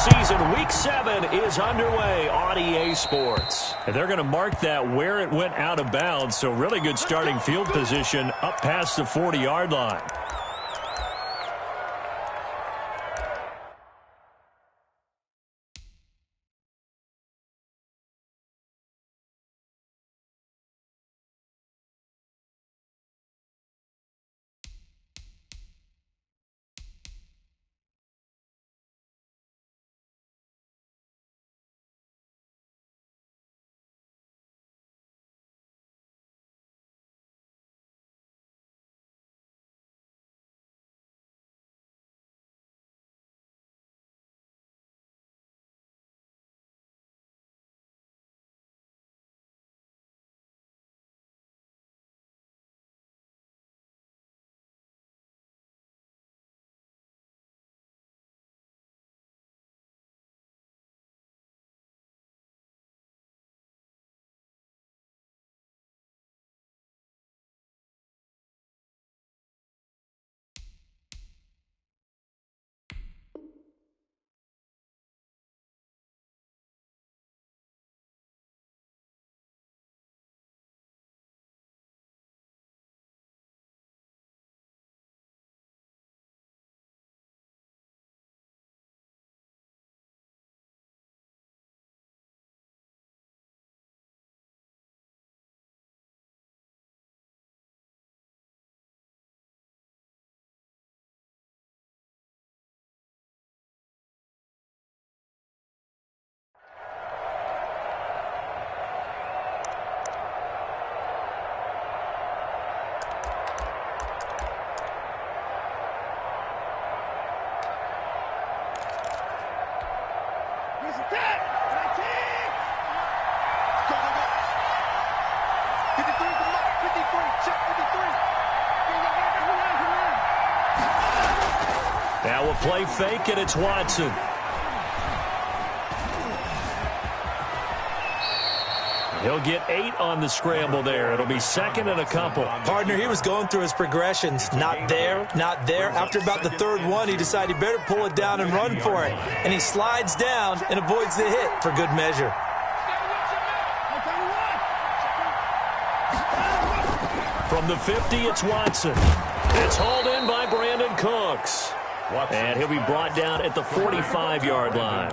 season. Week 7 is underway on EA Sports. And they're going to mark that where it went out of bounds, so really good starting field position up past the 40-yard line. Now we'll play fake, and it's Watson. He'll get 8 on the scramble there. It'll be second and a couple. Partner, he was going through his progressions. Not there, not there. After about the third one, he decided he better pull it down and run for it. And he slides down and avoids the hit for good measure. From the 50, it's Watson. It's hauled in by Brandon Cooks. And he'll be brought down at the 45-yard line.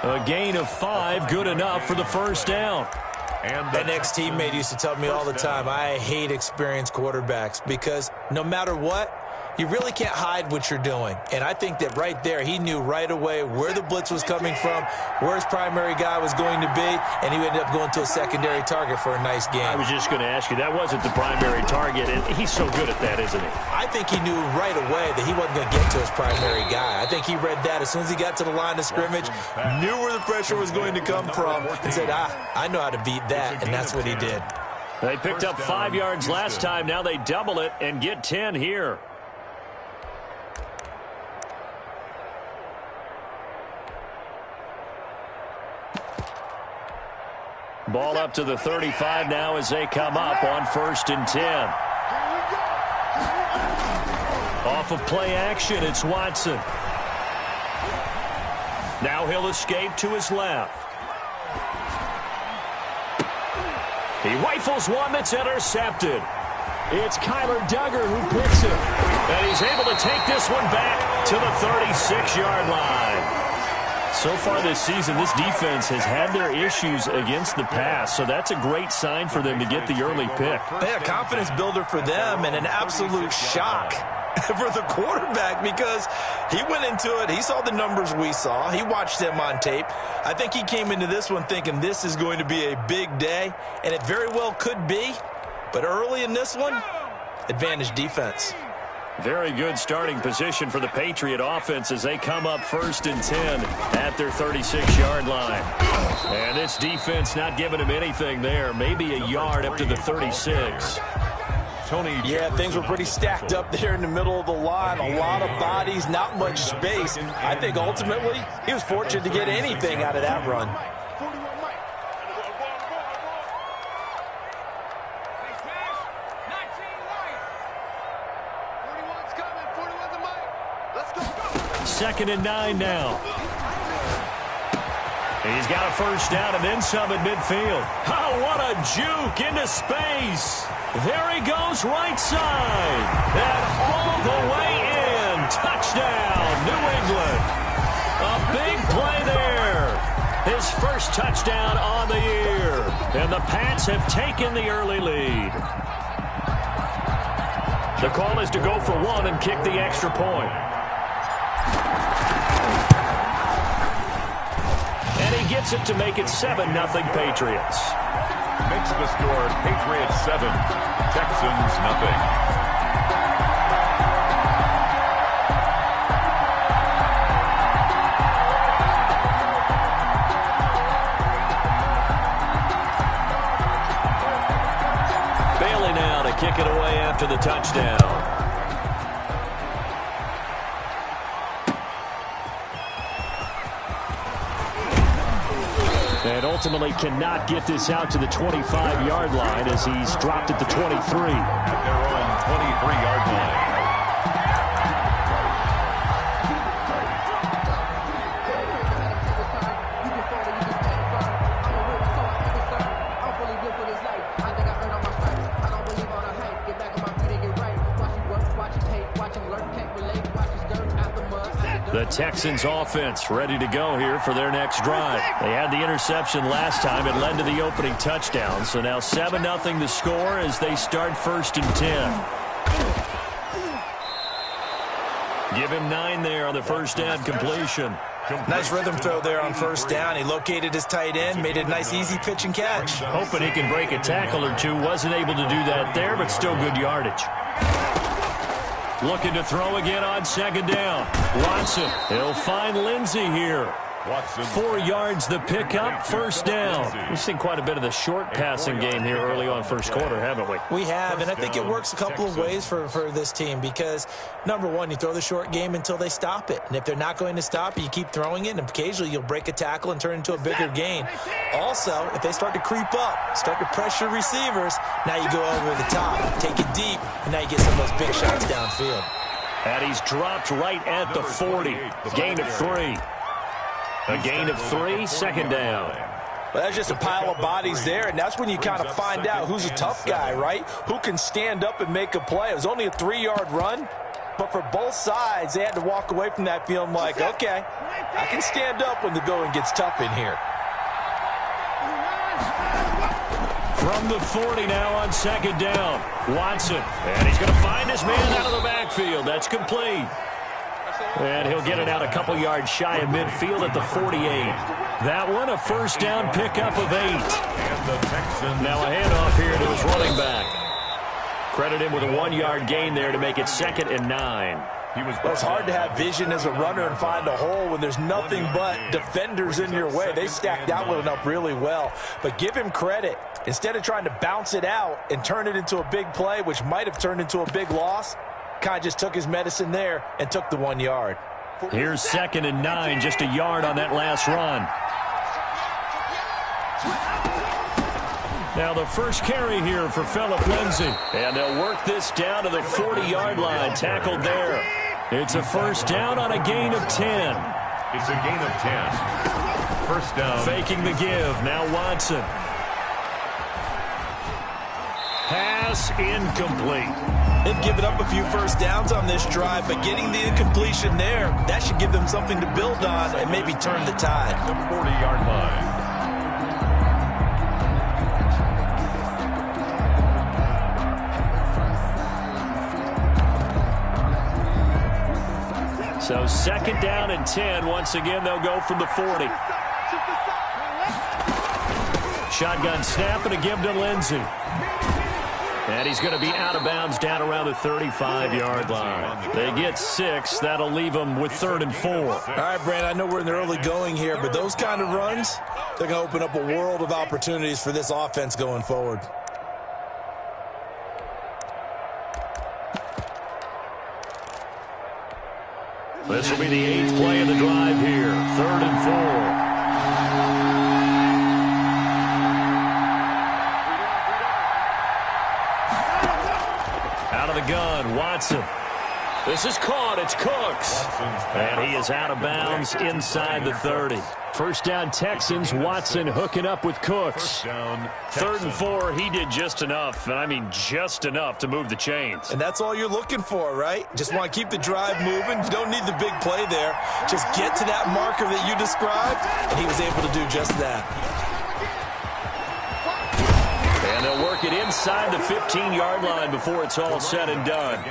A gain of 5, good enough for the first down. An ex-teammate used to tell me all the time, I hate experienced quarterbacks because no matter what, you really can't hide what you're doing. And I think that right there, he knew right away where the blitz was coming from, where his primary guy was going to be, and he ended up going to a secondary target for a nice game. I was just going to ask you, that wasn't the primary target, and he's so good at that, isn't he? I think he knew right away that he wasn't going to get to his primary guy. I think he read that as soon as he got to the line of scrimmage, knew where the pressure was going to come from, and said, I know how to beat that, and that's what he did. They picked up 5 yards last time. Now they double it and get 10 here. Ball up to the 35 now as they come up on 1st and 10. Off of play action, it's Watson. Now he'll escape to his left. He rifles one that's intercepted. It's Kyler Duggar who picks it. And he's able to take this one back to the 36-yard line. So far this season, this defense has had their issues against the pass, so that's a great sign for them to get the early pick. Yeah, confidence builder for them and an absolute shock for the quarterback because he went into it. He saw the numbers we saw. He watched them on tape. I think he came into this one thinking this is going to be a big day, and it very well could be. But early in this one, advantage defense. Very good starting position for the Patriot offense as they come up 1st and 10 at their 36-yard line. And this defense not giving them anything there. Maybe a yard up to the 36. Yeah, things were pretty stacked up there in the middle of the line. A lot of bodies, not much space. I think ultimately he was fortunate to get anything out of that run. Second and 9 now. He's got a first down and then some at midfield. Oh, what a juke into space. There he goes right side. And all the way in. Touchdown, New England. A big play there. His first touchdown on the year. And the Pats have taken the early lead. The call is to go for one and kick the extra point. And he gets it to make it 7-0 Patriots. Makes the score Patriots 7, Texans nothing. Kick it away after the touchdown. And ultimately cannot get this out to the 25-yard line as he's dropped at the 23. At their own 23-yard line. The Texans offense ready to go here for their next drive. They had the interception last time. It led to the opening touchdown. So now 7-0 the score as they start 1st and 10. Give him 9 there on the first down completion. Nice rhythm throw there on first down. He located his tight end, made it a nice easy pitch and catch. Hoping he can break a tackle or two. Wasn't able to do that there, but still good yardage. Looking to throw again on 2nd down. Watson, he'll find Lindsey here. 4 yards the pickup, first down. We've seen quite a bit of the short passing game here early on first quarter, haven't we? We have, and I think it works a couple of ways for this team because, number one, you throw the short game until they stop it. And if they're not going to stop it, you keep throwing it, and occasionally you'll break a tackle and turn into a bigger gain. Also, if they start to creep up, start to pressure receivers, now you go over the top, take it deep, and now you get some of those big shots downfield. And he's dropped right at the 40. Gain of 3. A gain of 3, 2nd down. Well, that's just a pile of bodies there, and that's when you kind of find out who's a tough guy, right? Who can stand up and make a play. It was only a 3-yard run, but for both sides, they had to walk away from that feeling like, okay, I can stand up when the going gets tough in here. From the 40 now on 2nd down. Watson, and he's going to find his man out of the backfield. That's complete. And he'll get it out a couple yards shy of midfield at the 48. That one, a first down pickup of 8. Now a handoff here to his running back. Credit him with a 1-yard gain there to make it 2nd and 9. Well, it's hard to have vision as a runner and find a hole when there's nothing but defenders in your way. They stacked that one up really well. But give him credit. Instead of trying to bounce it out and turn it into a big play, which might have turned into a big loss, kind of just took his medicine there and took the 1 yard. Here's 2nd and 9, just a yard on that last run. Now the first carry here for Phillip Lindsay. And they'll work this down to the 40-yard line, tackled there. It's a first down on a gain of 10. It's a gain of 10. First down. Faking the give, now Watson. Pass incomplete. They've given up a few first downs on this drive, but getting the incompletion there, that should give them something to build on and maybe turn the tide. The 40-yard line. So 2nd down and 10. Once again, they'll go from the 40. Shotgun snap and a give to Lindsey. And he's going to be out of bounds down around the 35-yard line. They get 6. That'll leave them with 3rd and 4. All right, Brand, I know we're in the early going here, but those kind of runs, they're going to open up a world of opportunities for this offense going forward. This will be the 8th play of the drive here. 3rd and 4. Out of the gun, Watson. This is caught. It's Cooks. And he is out of bounds inside the 30. First down Texans. Watson hooking up with Cooks. First down, 3rd and 4. He did just enough, and I mean just enough to move the chains. And that's all you're looking for, right? Just want to keep the drive moving. You don't need the big play there. Just get to that marker that you described, and he was able to do just that. And they'll work it inside the 15-yard line before it's all said and done.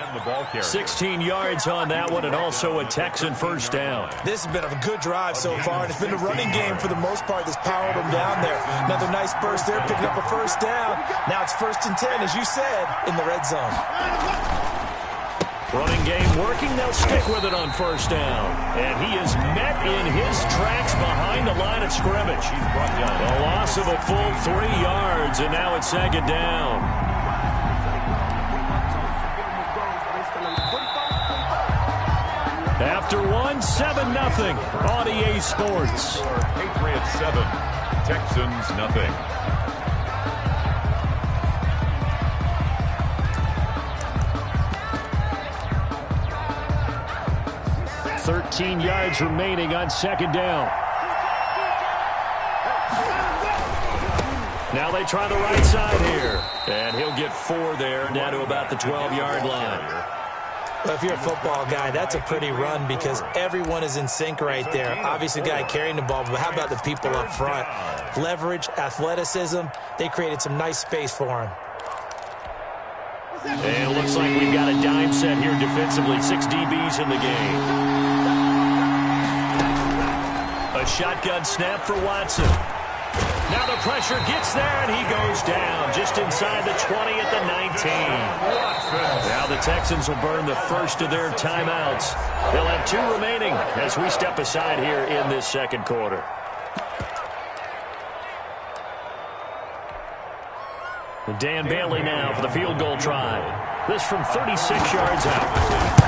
16 yards on that one, and also a Texan first down. This has been a good drive so far, and it's been the running game for the most part that's powered them down there. Another nice burst there, picking up a first down. Now it's 1st and 10, as you said, in the red zone. Running game working. They'll stick with it on first down. And he is met in his tracks behind the line of scrimmage. He's brought down. A loss of a full 3 yards, and now it's 2nd down. After one, 7-0 on EA Sports. Patriots 7, Texans nothing. 13 yards remaining on 2nd down. Now they try the right side here. And he'll get 4 there, down to about the 12-yard line. Well, if you're a football guy, that's a pretty run because everyone is in sync right there. Obviously, the guy carrying the ball, but how about the people up front? Leverage, athleticism, they created some nice space for him. And it looks like we've got a dime set here defensively. 6 DBs in the game. A shotgun snap for Watson. Now the pressure gets there, and he goes down just inside the 20 at the 19. Now the Texans will burn the first of their timeouts. They'll have 2 remaining as we step aside here in this 2nd quarter. Dan Bailey now for the field goal try. This from 36 yards out.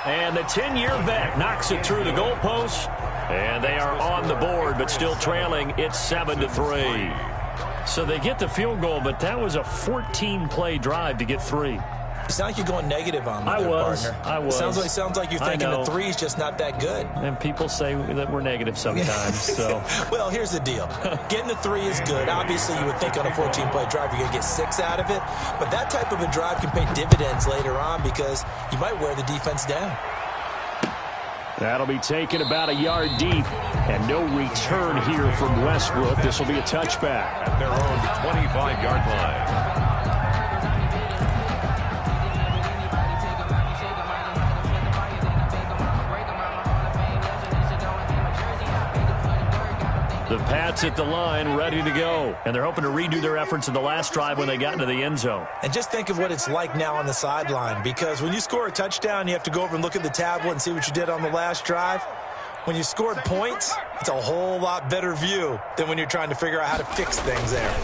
And the 10-year vet knocks it through the goalpost. And they are on the board, but still trailing. It's 7-3. So they get the field goal, but that was a 14-play drive to get 3. It sounds like you're going negative on me there, partner. I was. It sounds like you're thinking the 3 is just not that good. And people say that we're negative sometimes. So. Well, here's the deal. Getting the 3 is good. Obviously, you would think on a 14-play drive you're going to get 6 out of it. But that type of a drive can pay dividends later on because you might wear the defense down. That'll be taken about a yard deep. And no return here from Westbrook. This will be a touchback. At their own 25-yard line. The Pats at the line, ready to go. And they're hoping to redo their efforts in the last drive when they got into the end zone. And just think of what it's like now on the sideline, because when you score a touchdown, you have to go over and look at the tablet and see what you did on the last drive. When you scored points, it's a whole lot better view than when you're trying to figure out how to fix things there.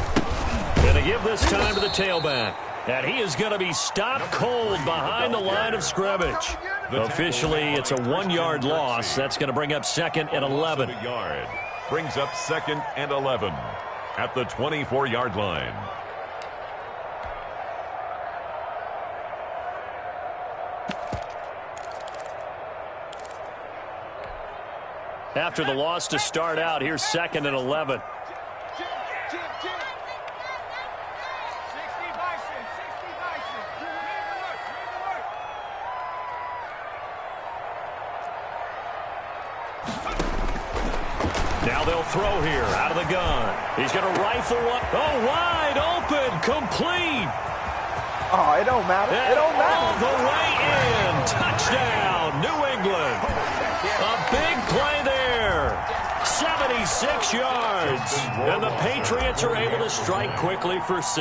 Going to give this time to the tailback. And he is going to be stopped cold behind the line of scrimmage. Officially, it's a 1-yard loss. That's going to bring up 2nd and 11. Brings up 2nd and 11 at the 24-yard line. After the loss to start out, here's 2nd and 11. Now they'll throw here out of the gun. He's going to rifle one. Oh, wide open, complete. Oh, it don't matter. It don't matter. All the way in. Touchdown, New England. A big play there. 76 yards. And the Patriots are able to strike quickly for 6.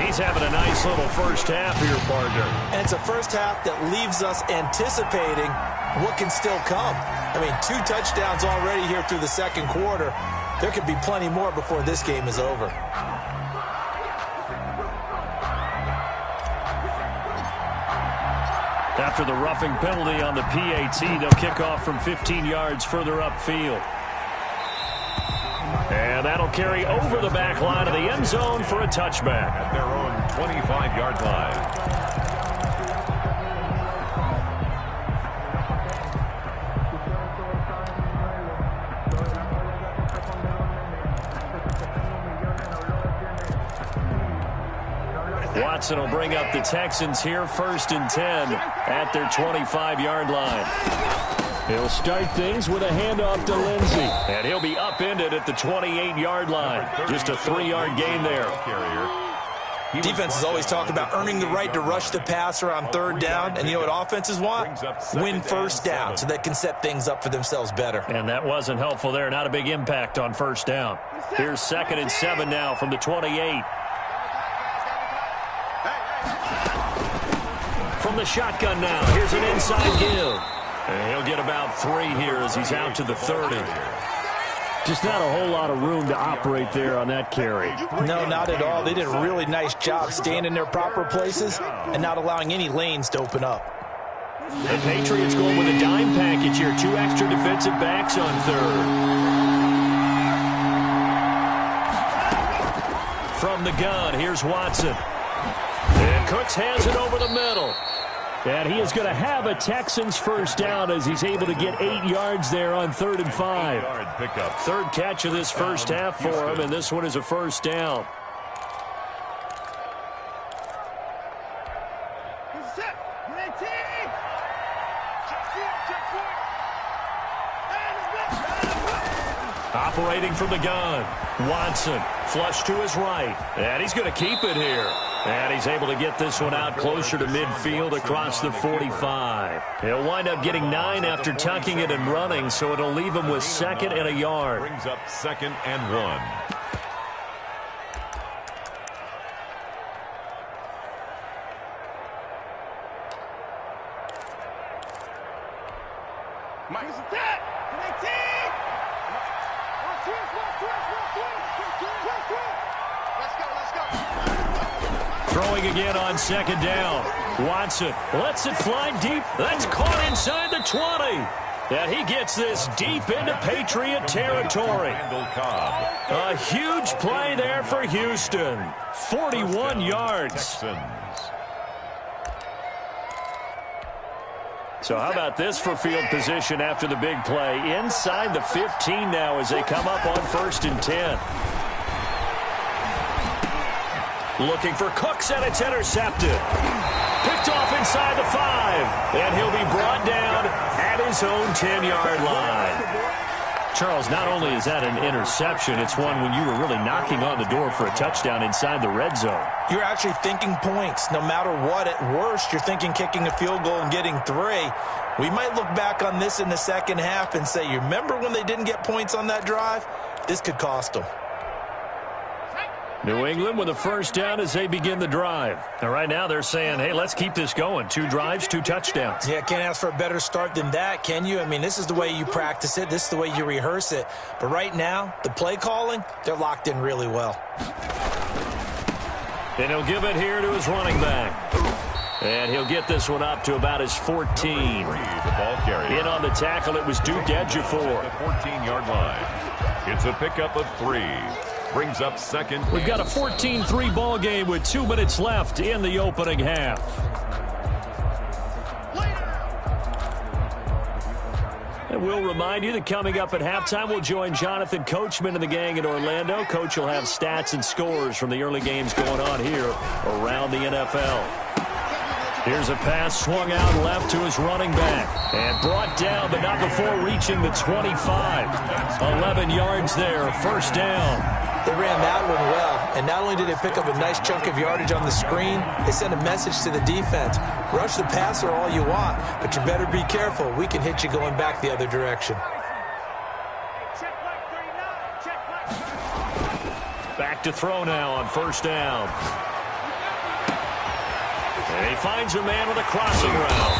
He's having a nice little first half here, partner. And it's a first half that leaves us anticipating what can still come. I mean, 2 touchdowns already here through the 2nd quarter. There could be plenty more before this game is over. After the roughing penalty on the PAT, they'll kick off from 15 yards further upfield. And that'll carry over the back line of the end zone for a touchback. At their own 25-yard line. Watson will bring up the Texans here 1st and 10 at their 25-yard line. He'll start things with a handoff to Lindsey. And he'll be upended at the 28-yard line. Just a 3-yard gain there. Defenses always talk about earning the right to rush the passer on 3rd down. And you know what offenses want? Win 1st down so they can set things up for themselves better. And that wasn't helpful there. Not a big impact on 1st down. Here's 2nd and 7 now from the 28. From the shotgun now, here's an inside give. And he'll get about 3 here as he's out to the 30. Just not a whole lot of room to operate there on that carry. No, not at all. They did a really nice job staying in their proper places and not allowing any lanes to open up. The Patriots going with a dime package here. 2 extra defensive backs on 3rd. From the gun, here's Watson. And Cooks has it over the middle. And he is going to have a Texans 1st down as he's able to get 8 yards there on 3rd and 5. 3rd catch of this 1st half for him, and this one is a 1st down. Operating from the gun, Watson, flush to his right, and he's going to keep it here. And he's able to get this one out closer to midfield across the 45. He'll wind up getting 9 after tucking it and running, so it'll leave him with 2nd and a yard. Brings up 2nd and 1. Throwing again on 2nd down. Watson lets it fly deep. That's caught inside the 20. And he gets this deep into Patriot territory. A huge play there for Houston. 41 yards. So how about this for field position after the big play? Inside the 15 now as they come up on 1st and 10. Looking for Cooks, and it's intercepted. Picked off inside the 5. And he'll be brought down at his own 10-yard line. Charles, not only is that an interception, it's one when you were really knocking on the door for a touchdown inside the red zone. You're actually thinking points. No matter what, at worst, you're thinking kicking a field goal and getting 3. We might look back on this in the 2nd half and say, you remember when they didn't get points on that drive? This could cost them. New England with a 1st down as they begin the drive. And right now they're saying, hey, let's keep this going. 2 drives, 2 touchdowns. Yeah, can't ask for a better start than that, can you? I mean, this is the way you practice it. This is the way you rehearse it. But right now, the play calling, they're locked in really well. And he'll give it here to his running back. And he'll get this one up to about his 14. In on the tackle, it was Duke Ejiofor. The 14-yard line. It's a pickup of 3. Brings up 2nd. We've got a 14-3 ball game with 2 minutes left in the opening half. And we'll remind you that coming up at halftime, we'll join Jonathan Coachman and the gang in Orlando. Coach will have stats and scores from the early games going on here around the NFL. Here's a pass swung out left to his running back. And brought down, but not before reaching the 25. 11 yards there, 1st down. They ran that one well, and not only did they pick up a nice chunk of yardage on the screen, they sent a message to the defense. Rush the passer all you want, but you better be careful. We can hit you going back the other direction. Back to throw now on 1st down. And he finds a man with a crossing route.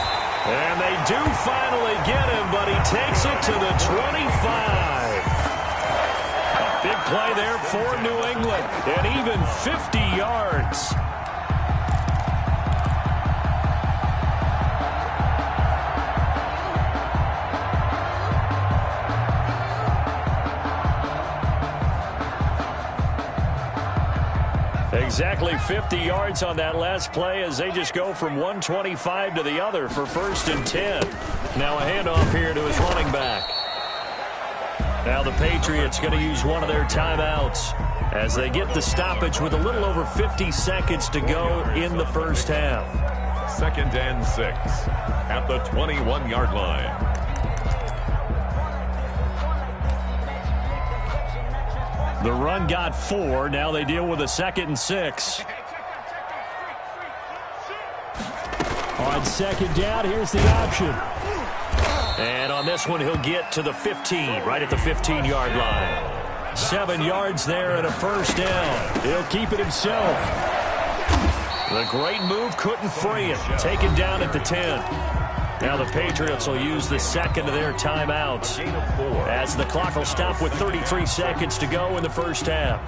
And they do finally get him, but he takes it to the 25. Big play there for New England, and even 50 yards. Exactly 50 yards on that last play as they just go from 125 to the other for 1st and 10. Now a handoff here to his running back. Now the Patriots going to use one of their timeouts as they get the stoppage with a little over 50 seconds to go in the first half. 2nd and 6 at the 21-yard line. The run got 4. Now they deal with a 2nd and 6. On 2nd down, here's the option. And on this one, he'll get to the 15, right at the 15-yard line. 7 yards there and a first down. He'll keep it himself. The great move couldn't free him. Taken down at the 10. Now the Patriots will use the second of their timeouts as the clock will stop with 33 seconds to go in the first half.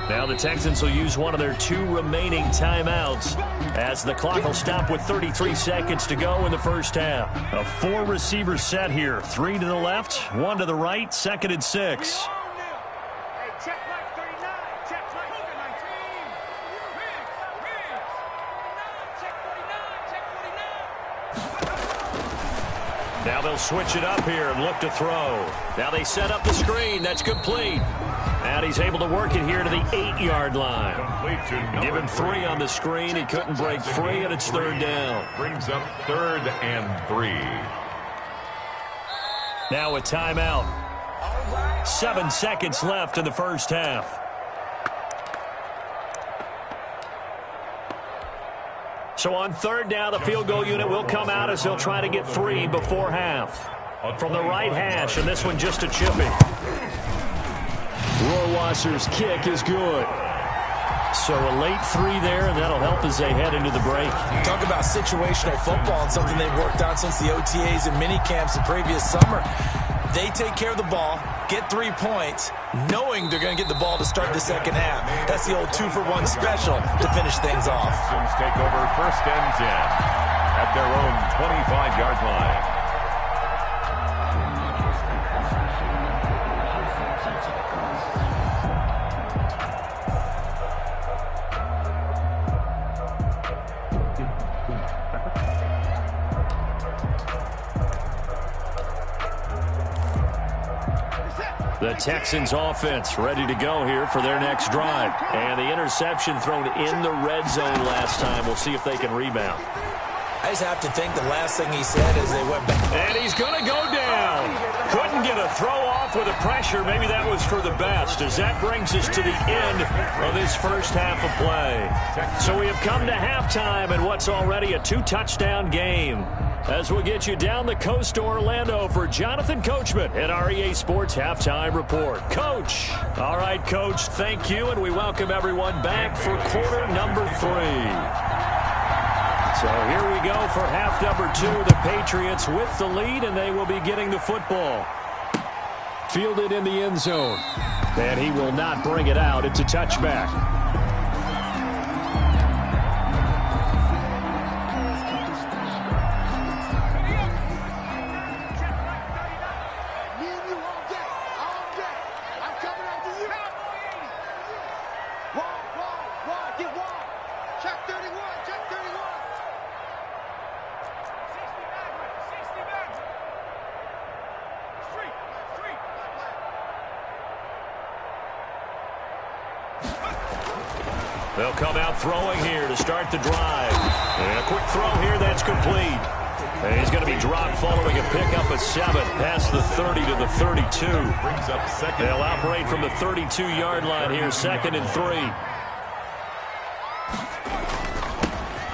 Now the Texans will use one of their 2 remaining timeouts as the clock will stop with 33 seconds to go in the first half. A 4-receiver set here. 3 to the left, 1 to the right, 2nd and 6. Now they'll switch it up here and look to throw. Now they set up the screen. That's complete. And he's able to work it here to the 8-yard line. Give him 3 on the screen. He couldn't break free, and it's 3rd down. Brings up 3rd and 3. Now a timeout. 7 seconds left in the first half. So on 3rd down, the field goal unit will come out as they'll try to get 3 before half. From the right hash, and this one just a chipping. Rohrwasser's kick is good. So a late 3 there, and that'll help as they head into the break. Talk about situational football and something they've worked on since the OTAs and mini camps the previous summer. They take care of the ball, get 3 points, knowing they're going to get the ball to start the second half. That's the old 2-for-1 special to finish things off. Texans take over 1st and 10 at their own 25-yard line. The Texans offense ready to go here for their next drive. And the interception thrown in the red zone last time. We'll see if they can rebound. I just have to think the last thing he said as they went back. And he's going to go down. Couldn't get a throw off with the pressure. Maybe that was for the best, as that brings us to the end of this first half of play. So we have come to halftime in what's already a 2-touchdown game. As we get you down the coast to Orlando for Jonathan Coachman at our EA Sports Halftime Report. Coach. All right, Coach, thank you, and we welcome everyone back for quarter number 3. So here we go for half number 2. The Patriots with the lead, and they will be getting the football. Fielded in the end zone. And he will not bring it out. It's a touchback. They'll come out throwing here to start the drive. And a quick throw here that's complete. And he's going to be dropped following a pickup of 7 past the 30 to the 32. Brings up 2nd. They'll operate from the 32-yard line here, 2nd and 3.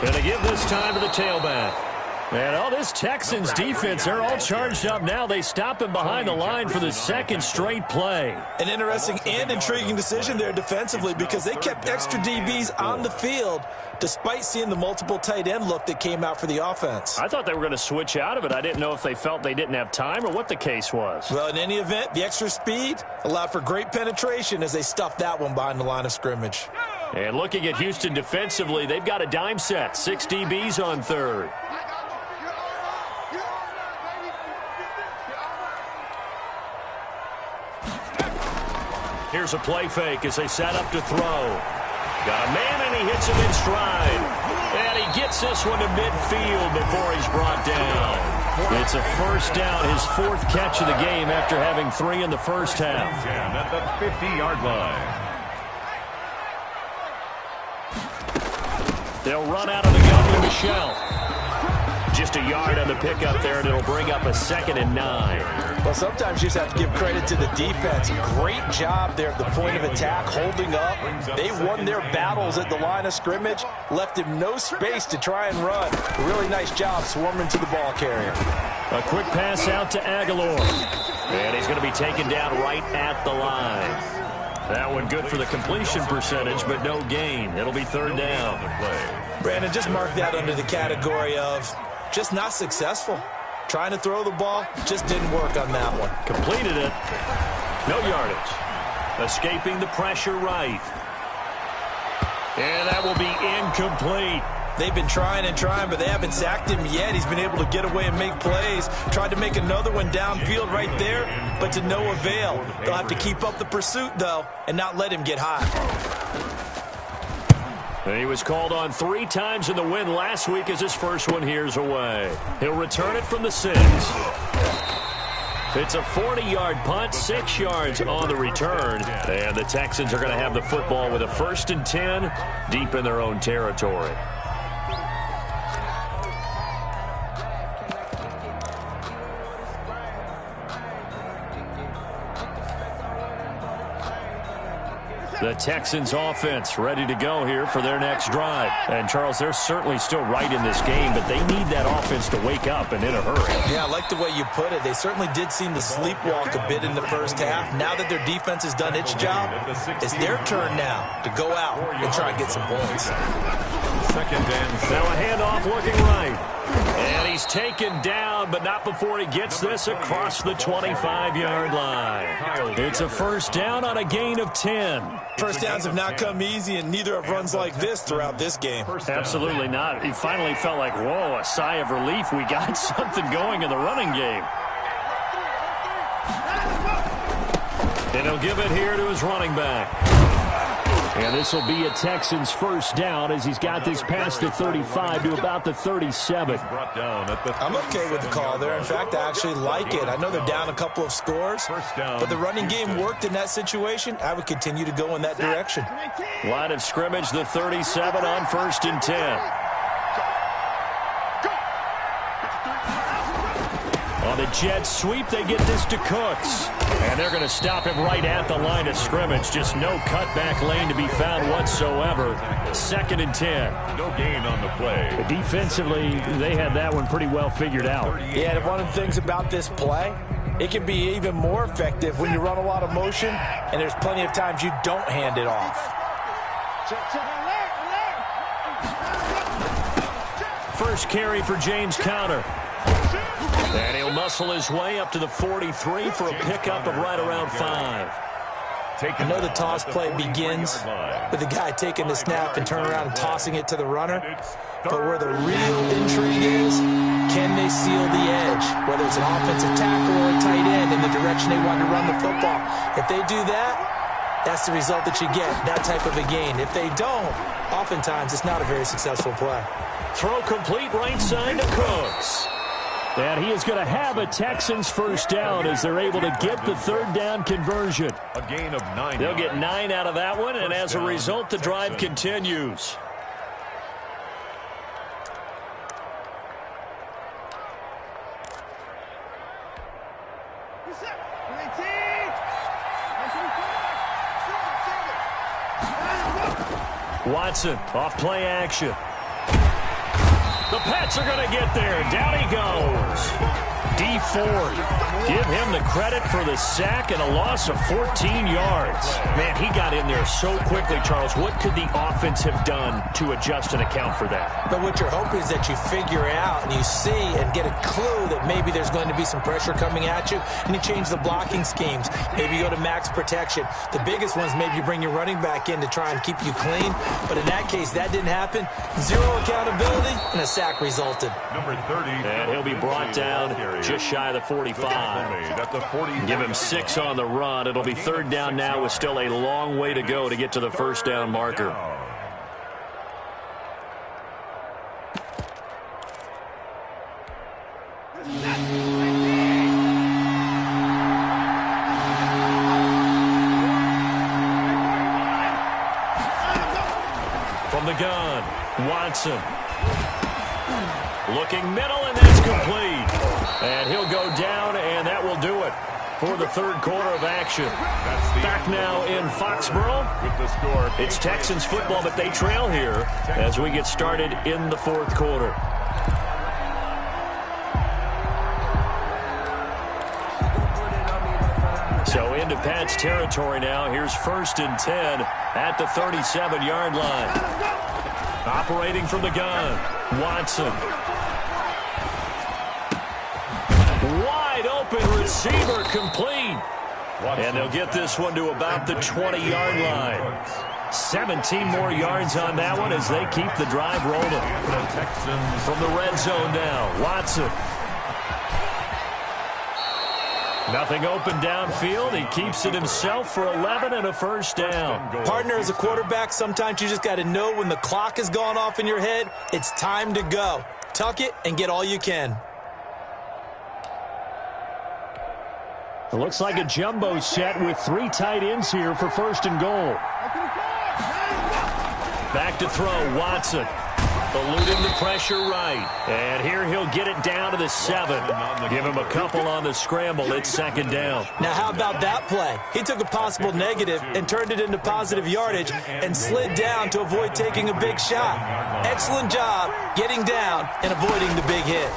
Going to give this time to the tailback. And all this Texans defense, they're all charged up now. They stop him behind the line for the 2nd straight play. An interesting and intriguing decision there defensively, because they kept extra DBs on the field despite seeing the multiple tight end look that came out for the offense. I thought they were going to switch out of it. I didn't know if they felt they didn't have time or what the case was. Well, in any event, the extra speed allowed for great penetration as they stuffed that one behind the line of scrimmage. And looking at Houston defensively, they've got a dime set. 6 DBs on 3rd. Here's a play fake as they set up to throw. Got a man, and he hits him in stride. And he gets this one to midfield before he's brought down. It's a first down, his fourth catch of the game after having 3 in the first half. And at the 50-yard line. They'll run out of the gun with Michelle. Just a yard on the pickup there, and it'll bring up a 2nd and 9. Well, sometimes you just have to give credit to the defense. Great job there at the point of attack, holding up. They won their battles at the line of scrimmage, left him no space to try and run. A really nice job swarming to the ball carrier. A quick pass out to Aguilar. And he's going to be taken down right at the line. That one good for the completion percentage, but no gain. It'll be 3rd down. Brandon, just mark that under the category of just not successful. Trying to throw the ball, just didn't work on that one. Completed it. No yardage. Escaping the pressure right. And that will be incomplete. They've been trying and trying, but they haven't sacked him yet. He's been able to get away and make plays. Tried to make another one downfield right there, but to no avail. They'll have to keep up the pursuit, though, and not let him get hot. He was called on 3 times in the win last week as his first one here's away. He'll return it from the 6. It's a 40-yard punt, 6 yards on the return. And the Texans are going to have the football with a 1st and 10 deep in their own territory. The Texans offense ready to go here for their next drive. And, Charles, they're certainly still right in this game, but they need that offense to wake up and in a hurry. Yeah, I like the way you put it. They certainly did seem to sleepwalk a bit in the first half. Now that their defense has done its job, it's their turn now to go out and try and get some points. 2nd and 7. Now a handoff looking right. And he's taken down, but not before he gets this across the 25-yard line. It's a 1st down on a gain of 10. First downs have not come easy, and neither have runs like this throughout this game. Absolutely not. He finally felt like, whoa, a sigh of relief. We got something going in the running game. And he'll give it here to his running back. And this will be a Texans 1st down as he's got this past the 35 to about the 37. I'm okay with the call there. In fact, I actually like it. I know they're down a couple of scores, but the running game worked in that situation. I would continue to go in that direction. Line of scrimmage, the 37 on 1st and 10. On the jet sweep, they get this to Cooks. And they're going to stop him right at the line of scrimmage. Just no cutback lane to be found whatsoever. 2nd and 10. No gain on the play. Defensively, they had that one pretty well figured out. Yeah, and one of the things about this play, it can be even more effective when you run a lot of motion, and there's plenty of times you don't hand it off. First carry for James Conner. And he'll muscle his way up to the 43 for a pickup of right around 5. I know the toss play begins with the guy taking the snap and turn around and tossing it to the runner. But where the real intrigue is, can they seal the edge? Whether it's an offensive tackle or a tight end in the direction they want to run the football. If they do that, that's the result that you get, that type of a gain. If they don't, oftentimes it's not a very successful play. Throw complete right side to Cooks. And he is going to have a Texans 1st down as they're able to get the 3rd down conversion. A gain of 9. They'll get 9 out of that one, and as a result, the drive continues. Watson off play action. The Pats are going to get there. Down he goes. D Ford. Give him the credit for the sack and a loss of 14 yards. Man, he got in there so quickly, Charles. What could the offense have done to adjust and account for that? But what you're hoping is that you figure out and you see and get a clue that maybe there's going to be some pressure coming at you, and you change the blocking schemes. Maybe you go to max protection. The biggest ones, maybe you bring your running back in to try and keep you clean. But in that case, that didn't happen. Zero accountability, and a sack resulted. Number 30. And he'll be brought down just shy of the 45. Give him 6 on the run. It'll be 3rd down now with still a long way to go to get to the 1st down marker. gun. Watson. Looking middle, and that's complete. And he'll go down, and that will do it for the third quarter of action. Back now in Foxborough. With the score, It's Texans football, but they trail here as we get started in the fourth quarter. So into Pat's territory now. Here's 1st and 10 at the 37-yard line. Operating from the gun, Watson. Wide open receiver, complete. And they'll get this one to about the 20-yard line. 17 more yards on that one as they keep the drive rolling. From the red zone now, Watson. Nothing open downfield. He keeps it himself for 11 and a first down. Partner, as a quarterback, sometimes you just got to know when the clock has gone off in your head, it's time to go. Tuck it and get all you can. It looks like a jumbo set with 3 tight ends here for 1st and goal. Back to throw, Watson. Eluding the pressure right. And here he'll get it down to the 7. Give him a couple on the scramble. It's 2nd down. Now, how about that play? He took a possible negative and turned it into positive yardage and slid down to avoid taking a big shot. Excellent job getting down and avoiding the big hit.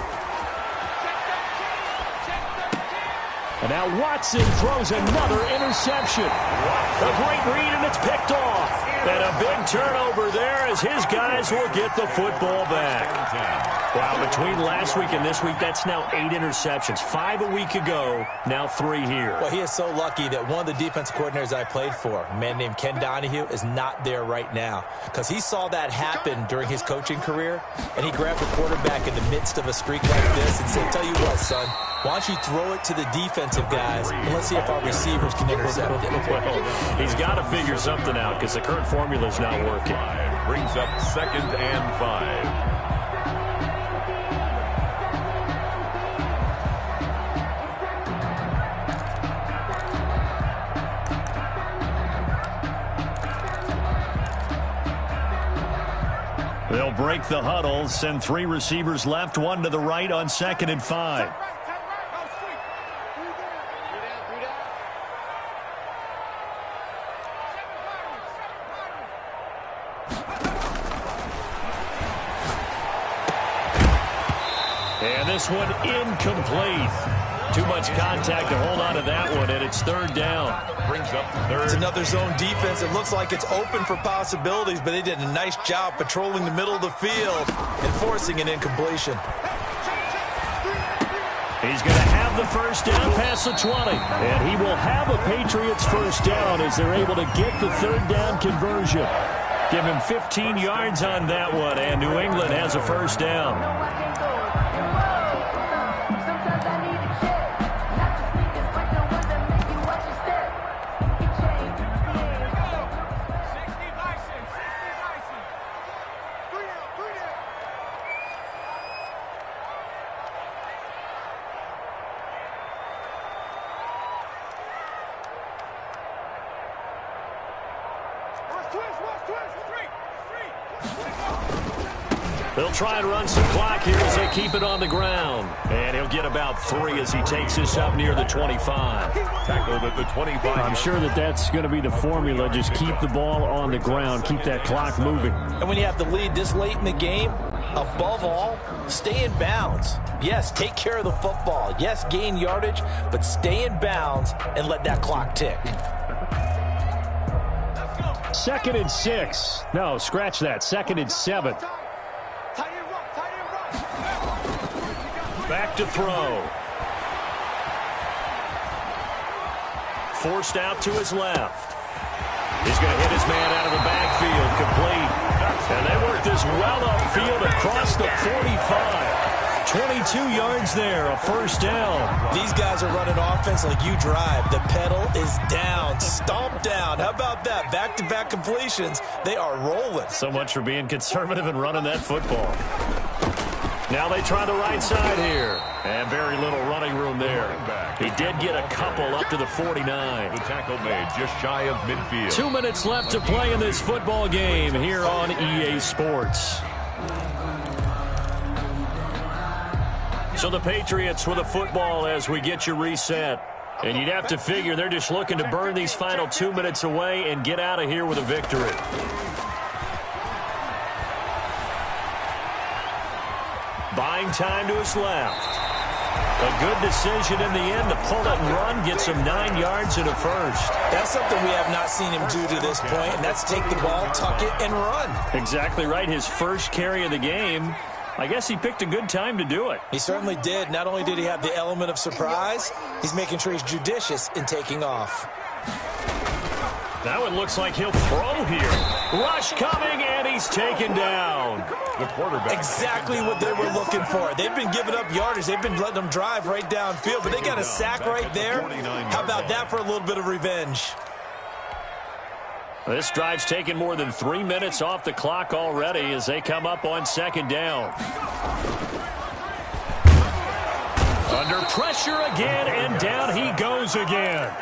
And now Watson throws another interception. A great read, and it's picked off. And a big turnover there as his guys will get the football back. Wow, between last week and this week, that's now 8 interceptions. 5 a week ago, now 3 here. Well, he is so lucky that one of the defense coordinators I played for, a man named Ken Donahue, is not there right now. Because he saw that happen during his coaching career, and he grabbed the quarterback in the midst of a streak like this and said, tell you what, son, why don't you throw it to the defensive guys, and let's see if our receivers can intercept it. Well, he's got to figure something out because the current formula is not working. brings up 2nd and 5. They'll break the huddle, send 3 receivers left, 1 to the right on 2nd and 5. And this one incomplete. Too much contact to hold on to that one, and it's 3rd down. Brings up 3rd. It's another zone defense. It looks like it's open for possibilities, but they did a nice job patrolling the middle of the field and forcing an incompletion. He's going to have the first down past the 20. And he will have a Patriots first down as they're able to get the 3rd down conversion. Give him 15 yards on that one, and New England has a first down. They'll try and run some clock here as they keep it on the ground. And he'll get about 3 as he takes this up near the 25. Tackled at the 25. I'm sure that's going to be the formula. Just keep the ball on the ground. Keep that clock moving. And when you have the lead this late in the game, above all, stay in bounds. Yes, take care of the football. Yes, gain yardage, but stay in bounds and let that clock tick. 2nd and 6. No, scratch that. 2nd and 7. Back to throw. Forced out to his left. He's going to hit his man out of the backfield, complete. And they work this well upfield across the 45. 22 yards there, a first down. These guys are running offense like you drive. The pedal is down, stomp down. How about that? Back-to-back completions. They are rolling. So much for being conservative and running that football. Now they try the right side here. And very little running room there. He did get a couple up to the 49. The tackle made just shy of midfield. 2 minutes left to play in this football game here on EA Sports. So the Patriots with a football as we get you reset. And you'd have to figure they're just looking to burn these final 2 minutes away and get out of here with a victory. Buying time to his left. A good decision in the end to pull it and run, get some 9 yards and a first. That's something we have not seen him do to this point, and that's take the ball, tuck it, and run. Exactly right. His first carry of the game. I guess he picked a good time to do it. He certainly did. Not only did he have the element of surprise, he's making sure he's judicious in taking off. Now it looks like he'll throw here. Rush coming, and he's taken down. The quarterback. Exactly what they were looking for. They've been giving up yardage. They've been letting them drive right downfield, but they got a sack right there. How about that for a little bit of revenge? This drive's taken more than 3 minutes off the clock already as they come up on second down. Under pressure again, and down he goes again.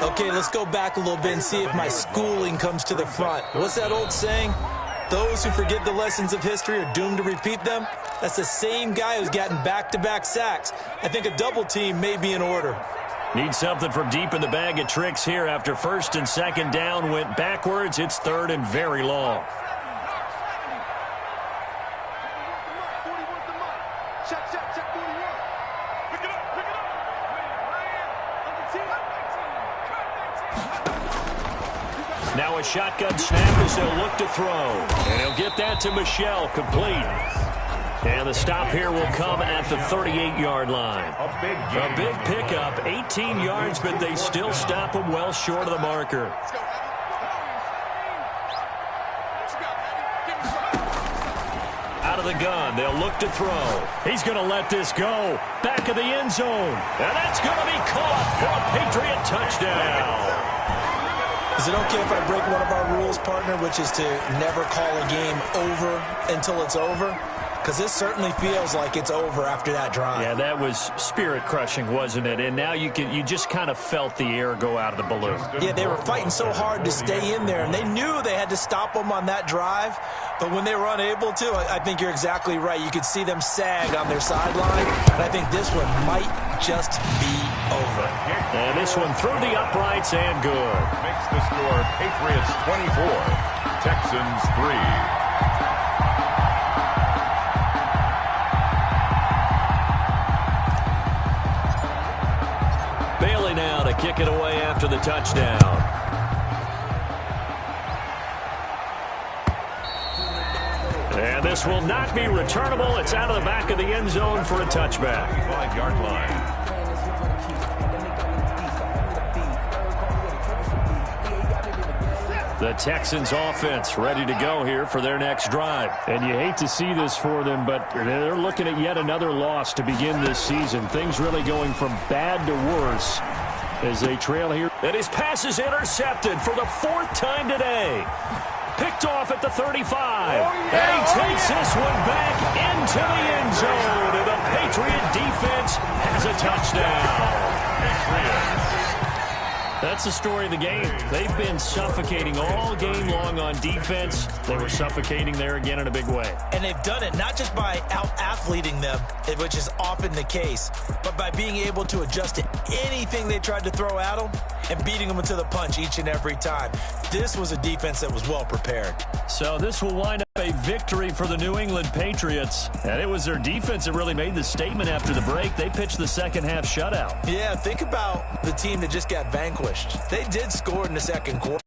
Okay, let's go back a little bit and see if my schooling comes to the front. What's that old saying? Those who forget the lessons of history are doomed to repeat them. That's the same guy who's gotten back-to-back sacks. I think a double team may be in order. Need something from deep in the bag of tricks here after first and second down went backwards. It's third and very long. Now a shotgun snap as they'll look to throw. And he'll get that to Michelle, complete. And the stop here will come at the 38-yard line. A big pickup, 18 yards, but they still stop him well short of the marker. Out of the gun, they'll look to throw. He's going to let this go. Back of the end zone. And that's going to be caught for a Patriot touchdown. Is it okay if I break one of our rules, partner, which is to never call a game over until it's over? Because this certainly feels like it's over after that drive. Yeah, that was spirit-crushing, wasn't it? And now you just kind of felt the air go out of the balloon. Yeah, they were fighting so hard to stay in there, and they knew they had to stop them on that drive. But when they were unable to, I think you're exactly right. You could see them sag on their sideline, and I think this one might just be over. And this one through the uprights and good. Makes the score Patriots 24, Texans 3. Bailey now to kick it away after the touchdown. And this will not be returnable. It's out of the back of the end zone for a touchback. 5-yard line. The Texans offense ready to go here for their next drive. And you hate to see this for them, but they're looking at yet another loss to begin this season. Things really going from bad to worse as they trail here. And his pass is intercepted for the 4th time today. Picked off at the 35. And he takes this one back into the end zone. And the Patriot defense has a touchdown. That's the story of the game. They've been suffocating all game long on defense. They were suffocating there again in a big way. And they've done it not just by out-athleting them, which is often the case, but by being able to adjust to anything they tried to throw at them and beating them into the punch each and every time. This was a defense that was well prepared. So this will wind up a victory for the New England Patriots. And it was their defense that really made the statement after the break. They pitched the second half shutout. Yeah, think about the team that just got vanquished. They did score in the second quarter.